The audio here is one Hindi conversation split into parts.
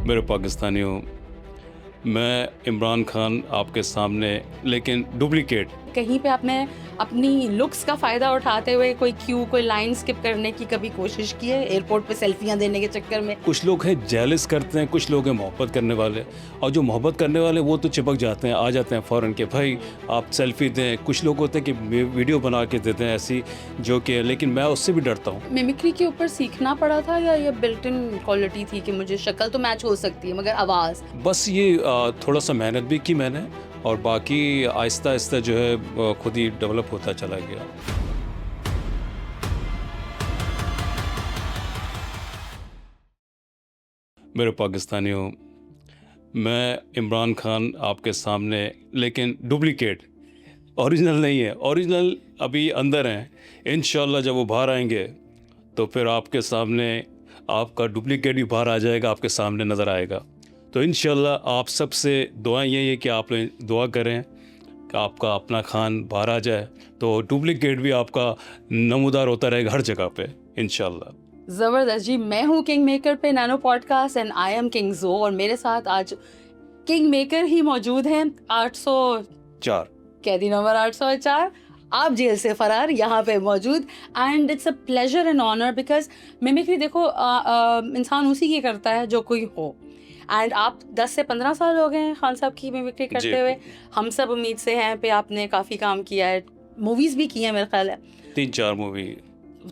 मेरे पाकिस्तानियों, मैं इमरान खान आपके सामने, लेकिन डुप्लीकेट। कहीं पे आपने अपनी लुक्स का फ़ायदा उठाते हुए कोई क्यू, कोई लाइन स्किप करने की कभी कोशिश की है एयरपोर्ट पे सेल्फियाँ देने के चक्कर में? कुछ लोग हैं जेलस करते हैं, कुछ लोग हैं मोहब्बत करने वाले, और जो मोहब्बत करने वाले वो तो चिपक जाते हैं, आ जाते हैं फ़ौरन के भाई आप सेल्फी दें। कुछ लोग होते हैं कि वीडियो बना के देते हैं ऐसी, जो कि लेकिन मैं उससे भी डरता हूँ। मिमिक्री के ऊपर सीखना पड़ा था या ये बिल्ट इन क्वालिटी थी कि मुझे शक्ल तो मैच हो सकती है मगर आवाज़? बस ये थोड़ा सा मेहनत भी की मैंने, और बाकी आहिस्ता आहिस्ता जो है खुद ही डेवलप होता चला गया। मेरे पाकिस्तानियों, मैं इमरान खान आपके सामने, लेकिन डुप्लीकेट, ओरिजिनल नहीं है। ओरिजिनल अभी अंदर हैं, इंशाल्लाह जब वो बाहर आएंगे तो फिर आपके सामने आपका डुप्लीकेट भी बाहर आ जाएगा, आपके सामने नज़र आएगा। तो इंशाल्लाह आप सबसे दुआएं यही है कि आप दुआ करें कि आपका अपना खान बाहर आ जाए, तो डुप्लीकेट भी आपका नमूदार होता रहेगा हर जगह पे इंशाल्लाह। ज़बरदस्त जी। मैं हूँ किंग मेकर पे nano podcast and I am king ज़ो, और मेरे साथ आज किंग मेकर ही मौजूद हैं। 4 कैदी नंबर 804, आप जेल से फरार, यहाँ पे मौजूद। And it's a pleasure and honour because mimicry देखो इंसान उसी की करता है जो कोई हो। एंड आप 10 से 15 साल हो गए हैं खान साहब की मिमिक्री करते हुए। हम सब उम्मीद से हैं पे आपने काफ़ी काम किया है, मूवीज़ भी की हैं मेरा ख्याल है। 3-4 मूवी।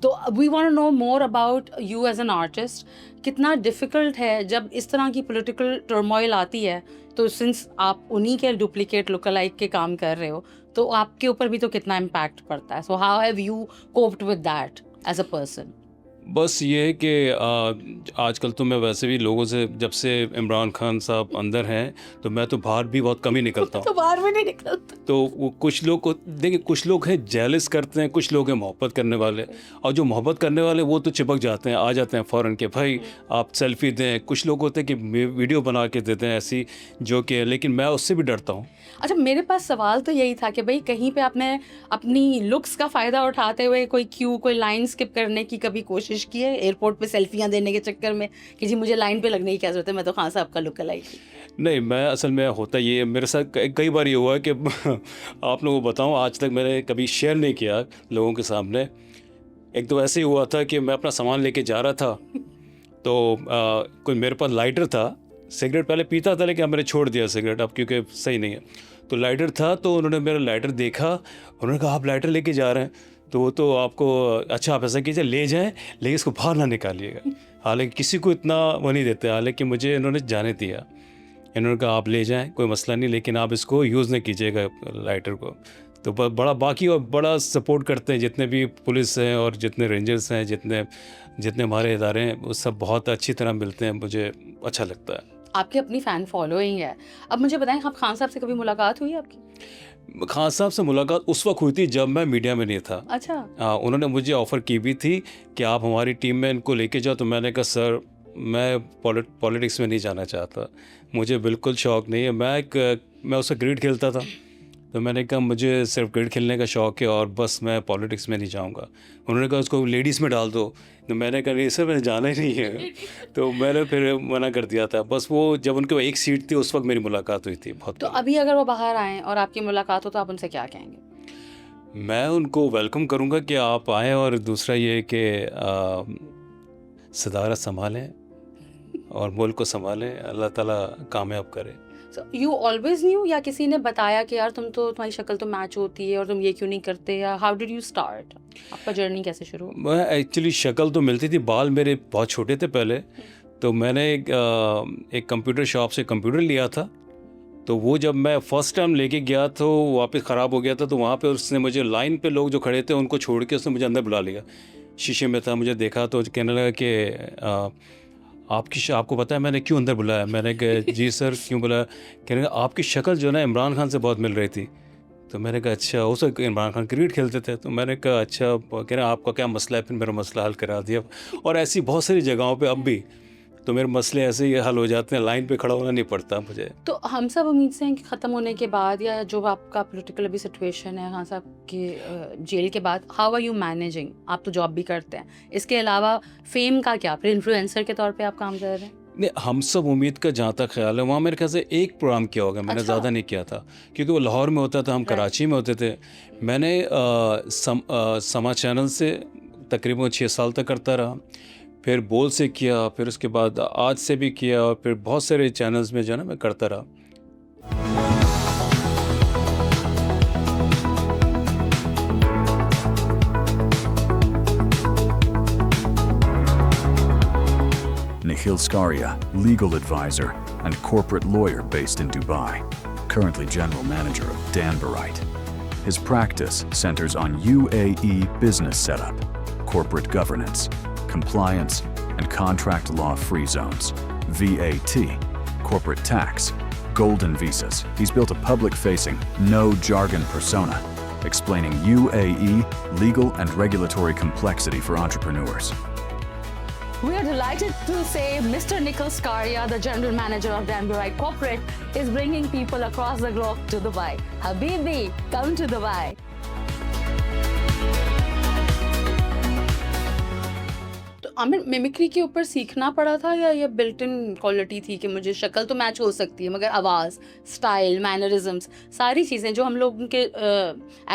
तो we want to know more about you as an artist. कितना डिफ़िकल्ट है जब इस तरह की पॉलिटिकल टर्मोइल आती है, तो सिंस आप उन्हीं के डुप्लीकेट लुक अलाइक के काम कर रहे हो तो आपके ऊपर भी तो कितना इम्पैक्ट पड़ता है। So how have you coped with that as a person? बस ये है कि आजकल तो मैं वैसे भी लोगों से, जब से इमरान खान साहब अंदर हैं तो मैं तो बाहर भी बहुत कम ही निकलता हूँ। तो बाहर में नहीं निकलता। तो वो कुछ लोग को देखिए, कुछ लोग हैं जेलस करते हैं, कुछ लोग हैं मोहब्बत करने वाले, और जो मोहब्बत करने वाले वो तो चिपक जाते हैं, आ जाते हैं फ़ौरन के भाई आप सेल्फी दें। कुछ लोग होते हैं कि वीडियो बना के देते हैं ऐसी, जो कि लेकिन मैं उससे भी डरता हूँ। अच्छा, मेरे पास सवाल तो यही था कि भाई कहीं पे आपने अपनी लुक्स का फ़ायदा उठाते हुए कोई क्यू, कोई लाइन स्किप करने की कभी कोशिश की है एयरपोर्ट पे सेल्फियाँ देने के चक्कर में कि जी मुझे लाइन पे लगने की क्या ज़रूरत है, मैं तो खान साहब का लुक अलाइक हूँ? नहीं, मैं असल में होता ये है, मेरे साथ कई बार ये हुआ है कि आप लोगों को बताऊं, आज तक मैंने कभी शेयर नहीं किया लोगों के सामने। एक तो ऐसे ही हुआ था कि मैं अपना सामान लेके जा रहा था, तो कोई मेरे पास लाइटर था। सिगरेट पहले पीता था लेकिन अब मैंने छोड़ दिया सिगरेट अब, क्योंकि सही नहीं है। तो लाइटर था, तो उन्होंने मेरा लाइटर देखा, उन्होंने कहा आप लाइटर लेके जा रहे हैं, तो वो तो आपको, अच्छा आप ऐसा कीजिए ले जाएं लेकिन इसको बाहर ना निकालिएगा। हालांकि किसी को इतना वो नहीं देते, हालांकि मुझे इन्होंने जाने दिया। इन्होंने कहा आप ले जाएं, कोई मसला नहीं, लेकिन आप इसको यूज़ नहीं कीजिएगा लाइटर को। तो बड़ा बाकी और बड़ा सपोर्ट करते हैं जितने भी पुलिस हैं और जितने रेंजर्स हैं, जितने जितने हमारे इदारे हैं, वो सब बहुत अच्छी तरह मिलते हैं, मुझे अच्छा लगता है। आपकी अपनी फ़ैन फॉलोइंग है। अब मुझे बताएं, आप खान साहब से कभी मुलाकात हुई आपकी? खान साहब से मुलाकात उस वक्त हुई थी जब मैं मीडिया में नहीं था। अच्छा। उन्होंने मुझे ऑफ़र की भी थी कि आप हमारी टीम में इनको लेके जाओ, तो मैंने कहा सर मैं पॉलिटिक्स में नहीं जाना चाहता, मुझे बिल्कुल शौक़ नहीं है। मैं उससे क्रिकेट खेलता था, तो मैंने कहा मुझे सिर्फ क्रिकेट खेलने का शौक़ है और बस मैं पॉलिटिक्स में नहीं जाऊंगा। उन्होंने कहा उसको लेडीज़ में डाल दो, तो मैंने कहा नहीं सर मैंने जाना ही नहीं है। तो मैंने फिर मना कर दिया था। बस वो जब उनके एक सीट थी उस वक्त मेरी मुलाकात हुई थी बहुत तो पहले। अभी अगर वो बाहर आएँ और आपकी मुलाकात हो तो आप उनसे क्या कहेंगे? मैं उनको वेलकम करूंगा कि आप आएँ, और दूसरा ये कि सदारत संभालें और मुल्क को संभालें, अल्लाह ताला कामयाब करे। सो यू ऑलवेज न्यू, या किसी ने बताया कि यार तुम्हारी शक्ल तो मैच होती है और तुम ये क्यों नहीं करते, या हाउ डिड यू स्टार्ट? आपका जर्नी कैसे शुरू हुआ? मैं एक्चुअली शक्ल तो मिलती थी, बाल मेरे बहुत छोटे थे पहले। तो मैंने एक कंप्यूटर शॉप से कंप्यूटर लिया था, तो वो जब मैं फ़र्स्ट टाइम लेके गया तो वापस ख़राब हो गया था। तो वहाँ पे उसने मुझे, लाइन पे लोग जो खड़े थे उनको छोड़ के उसने मुझे अंदर बुला लिया। शीशे में था, मुझे देखा तो कहने लगा कि आपको पता है मैंने क्यों अंदर बुलाया? मैंने कहा जी सर क्यों बुलाया? कहने लगा आपकी शक्ल जो है ना इमरान खान से बहुत मिल रही थी। तो मैंने कहा अच्छा, उस वक्त इमरान खान क्रिकेट खेलते थे। तो मैंने कहा अच्छा, कह रहे आपका क्या मसला है? फिर मेरा मसला हल करा दिया। और ऐसी बहुत सारी जगहों पे अब भी तो मेरे मसले ऐसे ही हल हो जाते हैं, लाइन पे खड़ा होना नहीं पड़ता मुझे। तो हम सब उम्मीद से हैं कि ख़त्म होने के बाद, या जो आपका पॉलिटिकल अभी सिचुएशन है खान साहब के जेल के बाद, हाउ आर यू मैनेजिंग? आप तो जॉब भी करते हैं, इसके अलावा फेम का क्या? फिर इन्फ्लुएंसर के तौर पे आप काम कर रहे हैं? नहीं, हम सब उम्मीद का जहाँ तक ख्याल है, वहाँ मेरे ख्याल से एक प्रोग्राम किया होगा, मैंने अच्छा। ज़्यादा नहीं किया था, क्योंकि वो लाहौर में होता था, हम कराची में होते थे। मैंने समा चैनल से तकरीबन 6 साल तक करता रहा, फिर बोल से किया, फिर उसके बाद आज से भी किया, और फिर बहुत सारे चैनल्स में जो है ना मैं करता रहा। Nikhil Skaria, legal advisor and corporate lawyer based in Dubai, currently general manager of Danbarite. His practice centers on UAE business setup, corporate governance, compliance, and contract law free zones, VAT, corporate tax, golden visas. He's built a public-facing, no-jargon persona, explaining UAE legal and regulatory complexity for entrepreneurs. We are delighted to say Mr. Nikhil Skaria, the general manager of Danbarite Corporate, is bringing people across the globe to Dubai. Habibi, come to Dubai. तो आमिर, मिमिक्री के ऊपर सीखना पड़ा था या ये बिल्ट इन क्वालिटी थी कि मुझे शक्ल तो मैच हो सकती है मगर आवाज़, स्टाइल, मैनरिज्म्स, सारी चीज़ें जो हम लोग के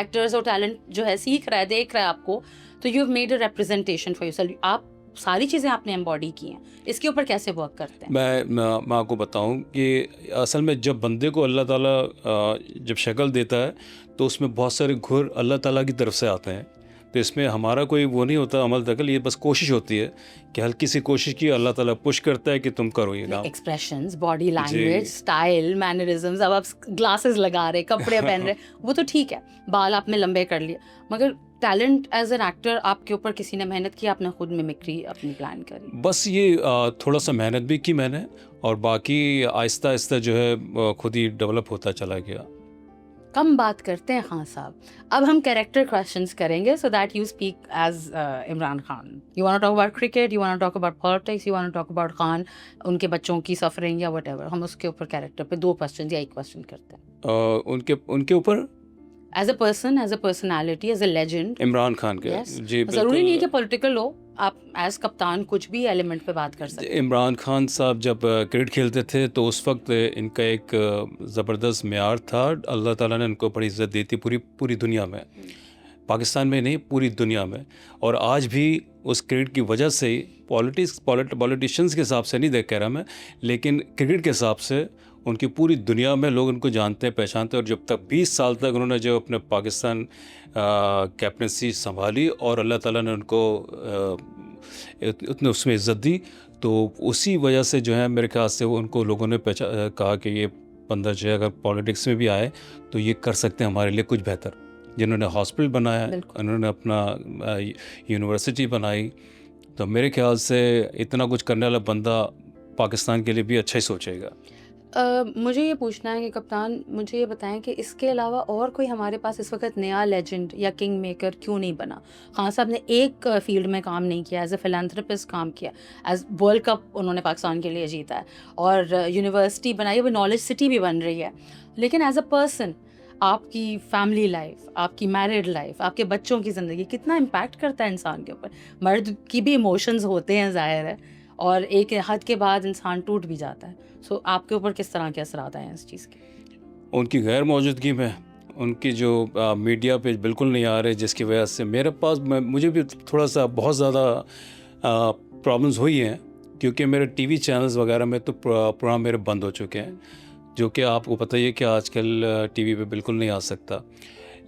एक्टर्स और टैलेंट जो है सीख रहा है, देख रहा है आपको, तो you have made a representation for yourself. आप सारी चीज़ें आपने एम्बॉडी की हैं, इसके ऊपर कैसे वर्क करते हैं? मैं आपको बताऊं कि असल में जब बंदे को अल्लाह ताला जब शक्ल देता है तो उसमें बहुत सारे गुर अल्लाह ताला की तरफ से आते हैं। तो इसमें हमारा कोई वो नहीं होता अमल दखल, ये बस कोशिश होती है कि हल्की सी कोशिश की, अल्लाह ताला पुश करता है कि तुम करो ये काम। Expressions, body language, style, mannerisms, अब आप ग्लासेस लगा रहे, कपड़े पहन रहे, वो तो ठीक है, बाल आपने लंबे कर लिए, मगर टैलेंट एज एन एक्टर आपके ऊपर किसी ने मेहनत की, आपने खुद मिमिक्री अपनी प्लान करी? बस ये थोड़ा सा मेहनत भी की मैंने, और बाकी आहिस्ता आहिस्ता जो है खुद ही डेवलप होता चला गया। कम बात करते हैं खान साहब, अब हम कैरेक्टर क्वेश्चंस करेंगे so that you speak as Imran Khan. You want to talk about cricket, you want to talk about politics, you want to talk about Khan, उनके बच्चों की सफरिंग या व्हाटएवर, हम उसके ऊपर कैरेक्टर पे 2 क्वेश्चन या 1 क्वेश्चन करते हैं। उनके ऊपर as a person, as a personality, as a legend. Imran Khan के Yes. जी ज़रूरी नहीं है कि बिल्कुल। पॉलिटिकल हो, आप एज कप्तान कुछ भी एलिमेंट पे बात कर सकते हैं। इमरान खान साहब जब क्रिकेट खेलते थे तो उस वक्त इनका एक ज़बरदस्त मेयार था, अल्लाह ताला ने इनको बड़ी इज़्ज़त दी थी पूरी दुनिया में, पाकिस्तान में नहीं पूरी दुनिया में। और आज भी उस क्रिकेट की वजह से ही पॉलिटिशियंस के हिसाब से नहीं देख कह रहा मैं, लेकिन क्रिकेट के हिसाब से उनकी पूरी दुनिया में लोग उनको जानते हैं, पहचानते हैं। और जब तक 20 साल तक उन्होंने जो अपने पाकिस्तान कैप्टनसी संभाली और अल्लाह ताला ने उनको उतने उसमें इज़्ज़त दी, तो उसी वजह से जो है मेरे ख्याल से उनको लोगों ने कहा कि ये बंदा जो है अगर पॉलिटिक्स में भी आए तो ये कर सकते हैं हमारे लिए कुछ बेहतर। जिन्होंने हॉस्पिटल बनाया, उन्होंने अपना यूनिवर्सिटी बनाई, तो मेरे ख्याल से इतना कुछ करने वाला बंदा पाकिस्तान के लिए भी अच्छा ही सोचेगा। मुझे ये पूछना है कि कप्तान, मुझे ये बताएं कि इसके अलावा और कोई हमारे पास इस वक्त नया लेजेंड या किंग मेकर क्यों नहीं बना? खान साहब ने एक फील्ड में काम नहीं किया, एज ए फिलैंथ्रोपिस्ट काम किया, एज वर्ल्ड कप उन्होंने पाकिस्तान के लिए जीता है और यूनिवर्सिटी बनाई, वो नॉलेज सिटी भी बन रही है, लेकिन एज अ पर्सन आपकी फैमिली लाइफ, आपकी मैरिड लाइफ, आपके बच्चों की ज़िंदगी कितना इम्पैक्ट करता है इंसान के ऊपर? मर्द की भी इमोशंस होते हैं ज़ाहिर है, और एक हद के बाद इंसान टूट भी जाता है। सो आपके ऊपर किस तरह के असरात आए हैं इस चीज़ के? उनकी गैर मौजूदगी में, उनकी जो मीडिया पे बिल्कुल नहीं आ रहे, जिसकी वजह से मेरे पास मुझे भी थोड़ा सा बहुत ज़्यादा प्रॉब्लम्स हुई हैं, क्योंकि मेरे टीवी चैनल्स वगैरह में तो प्रोग्राम मेरे बंद हो चुके हैं, जो कि आपको पता ही है कि आजकल टीवी पे बिल्कुल नहीं आ सकता।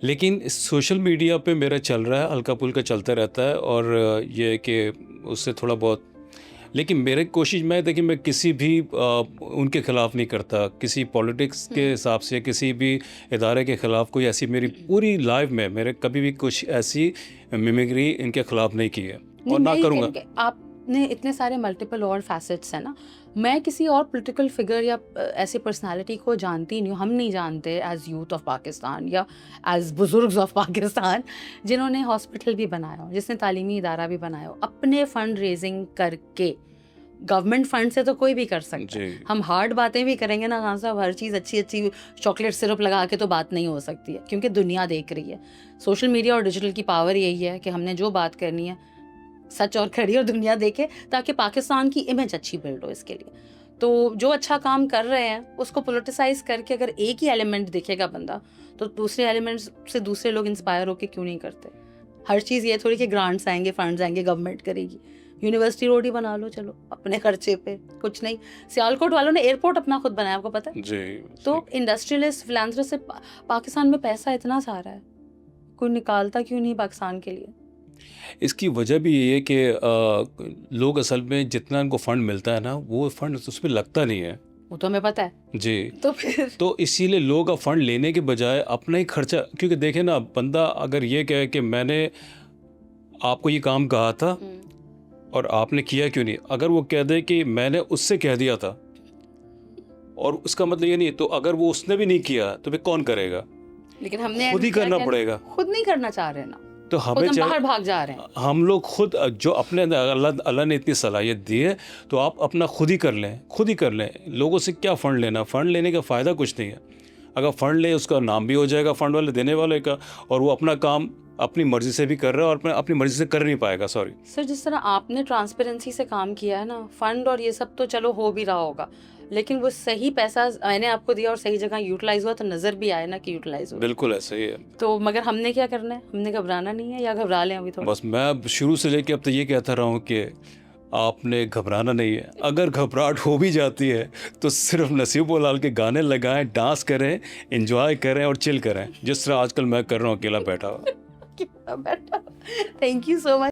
लेकिन सोशल मीडिया पे मेरा चल रहा है, हल्का फुल्का चलता रहता है, और ये कि उससे थोड़ा बहुत, लेकिन मेरी कोशिश मैं देखिए मैं किसी भी उनके ख़िलाफ़ नहीं करता, किसी पॉलिटिक्स के हिसाब से किसी भी इदारे के ख़िलाफ़ कोई ऐसी मेरी पूरी लाइफ में मेरे कभी भी कुछ ऐसी मिमिक्री इनके ख़िलाफ़ नहीं की है और ना करूँगा। आपने इतने सारे मल्टीपल और फैसेट्स हैं ना, मैं किसी और पॉलिटिकल फिगर या ऐसी पर्सनालिटी को जानती नहीं हूँ, हम नहीं जानते एज यूथ ऑफ पाकिस्तान या एज बुजुर्ग ऑफ पाकिस्तान, जिन्होंने हॉस्पिटल भी बनाया हो, जिसने तालीमी इदारा भी बनाया हो, अपने फंड रेजिंग करके। गवर्नमेंट फंड से तो कोई भी कर सकता है, हम हार्ड बातें भी करेंगे ना खान साहब, हर चीज़ अच्छी चॉकलेट सिरप लगा के तो बात नहीं हो सकती है, क्योंकि दुनिया देख रही है। सोशल मीडिया और डिजिटल की पावर यही है कि हमने जो बात करनी है सच और खड़ी और दुनिया देखे, ताकि पाकिस्तान की इमेज अच्छी बिल्ड हो इसके लिए। तो जो अच्छा काम कर रहे हैं उसको पोलिटिसाइज करके अगर एक ही एलिमेंट दिखेगा बंदा, तो दूसरे एलिमेंट्स से दूसरे लोग इंस्पायर होकर क्यों नहीं करते? हर चीज़ ये थोड़ी कि ग्रांट्स आएंगे, फंड्स आएंगे, गवर्नमेंट करेगी। यूनिवर्सिटी रोड ही बना लो चलो अपने खर्चे पे, कुछ नहीं। सियालकोट वालों ने एयरपोर्ट अपना खुद बनाया, आपको पता है? जी। तो इंडस्ट्रियलिस्ट फिलांथ्रोपिस्ट से पाकिस्तान में पैसा इतना सारा है, कोई निकालता क्यों नहीं पाकिस्तान के लिए? इसकी वजह भी ये है कि लोग असल में जितना इनको फ़ंड मिलता है ना, वो फ़ंड उसमें लगता नहीं है। वो तो हमें पता है। जी। तो फिर तो इसीलिए लोग का फ़ंड लेने के बजाय अपना ही खर्चा, क्योंकि देखें ना, बंदा अगर ये कहे कि मैंने आपको ये काम कहा था और आपने किया क्यों नहीं, अगर वो कह दे कि मैंने उससे कह दिया था और उसका मतलब ये नहीं, तो अगर वो उसने भी नहीं किया तो फिर कौन करेगा? लेकिन हमने खुद ही क्या करना किया? पड़ेगा। खुद नहीं करना चाह रहे ना, तो खुद हमें हम चाहिए, बाहर भाग जा रहे हैं। हम लोग खुद जो अपने अंदर अल्लाह ने इतनी सलाहियत दी है, तो आप अपना खुद ही कर लें, खुद ही कर लें। लोगों से क्या फ़ंड लेना? फ़ंड लेने का फ़ायदा कुछ नहीं है। अगर फ़ंड ले, उसका नाम भी हो जाएगा फ़ंड वाले देने वाले का, और वो अपना काम अपनी मर्ज़ी से भी कर रहा है और अपनी मर्ज़ी से कर नहीं पाएगा। सॉरी सर, जिस तरह आपने ट्रांसपेरेंसी से काम किया है ना, फंड और ये सब तो चलो हो भी रहा होगा, लेकिन वो सही पैसा मैंने आपको दिया और सही जगह यूटिलाइज हुआ, तो नज़र भी आए ना कि यूटिलाइज हुआ। बिल्कुल ऐसा ही है। तो मगर हमने क्या करना है? हमने घबराना नहीं है, या घबरा लें अभी थोड़ा? बस मैं शुरू से लेके अब तो ये कहता रहा हूँ कि आपने घबराना नहीं है। अगर घबराहट हो भी जाती है तो सिर्फ नसीब लाल के गाने लगाएं, डांस करें, एंजॉय करें और चिल करें, जिस तरह आजकल मैं कर रहा हूँ अकेला बैठा हुआ। Thank you so much.